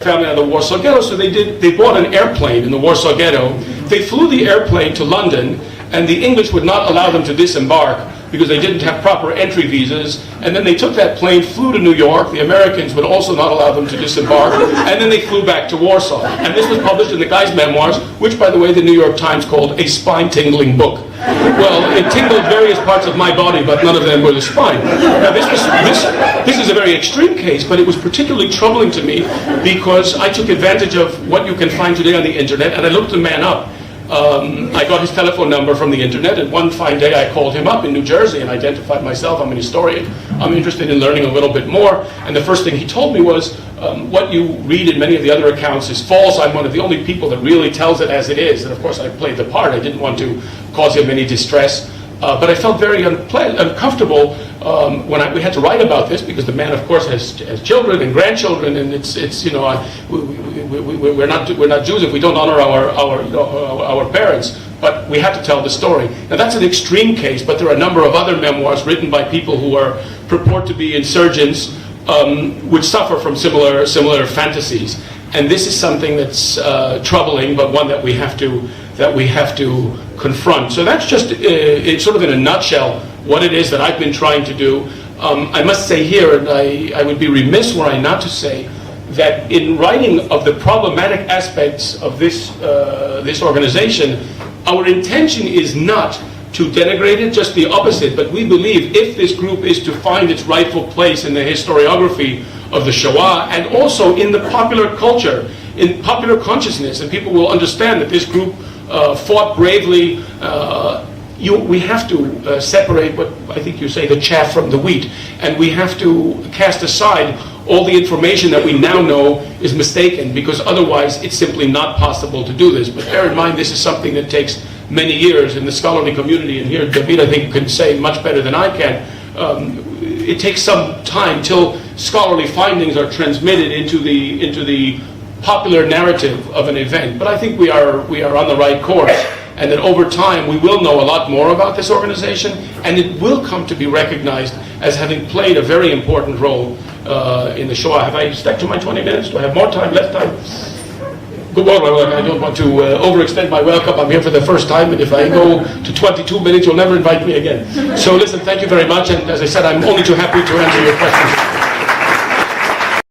family out of the Warsaw Ghetto, so they bought an airplane in the Warsaw Ghetto. They flew the airplane to London, and the English would not allow them to disembark because they didn't have proper entry visas. And then they took that plane, flew to New York. The Americans would also not allow them to disembark, and then they flew back to Warsaw. And this was published in the guy's memoirs, which, by the way, the New York Times called a spine-tingling book. Well, it tingled various parts of my body, but none of them were the spine. Now, this is a very extreme case, but it was particularly troubling to me because I took advantage of what you can find today on the internet, and I looked the man up. I got his telephone number from the internet, and one fine day I called him up in New Jersey and identified myself. I'm an historian. I'm interested in learning a little bit more. And the first thing he told me was, what you read in many of the other accounts is false. I'm one of the only people that really tells it as it is. And of course I played the part. I didn't want to cause him any distress. But I felt very uncomfortable when we had to write about this, because the man, of course, has children and grandchildren, and it's you know, we're not Jews if we don't honor our parents. But we had to tell the story. Now that's an extreme case, but there are a number of other memoirs written by people who are purport to be insurgents, which suffer from similar fantasies. And this is something that's troubling, but one that we have to confront. So that's just, it's sort of in a nutshell, what it is that I've been trying to do. I must say here, and I would be remiss were I not to say, that in writing of the problematic aspects of this organization, our intention is not to denigrate it, just the opposite. But we believe if this group is to find its rightful place in the historiography of the Shoah, and also in the popular culture, in popular consciousness, and people will understand that this group fought bravely. We have to separate what I think you say, the chaff from the wheat, and we have to cast aside all the information that we now know is mistaken, because otherwise it's simply not possible to do this. But bear in mind, this is something that takes many years in the scholarly community, and here David, I think, can say much better than I can. It takes some time till scholarly findings are transmitted into the popular narrative of an event. But I think we are on the right course, and that over time we will know a lot more about this organization, and it will come to be recognized as having played a very important role in the Shoah. Have I stuck to my 20 minutes? Do I have more time, less time? Good morning. I don't want to overextend my welcome. I'm here for the first time, and if I go to 22 minutes, you'll never invite me again. So listen, thank you very much, and as I said, I'm only too happy to answer your questions.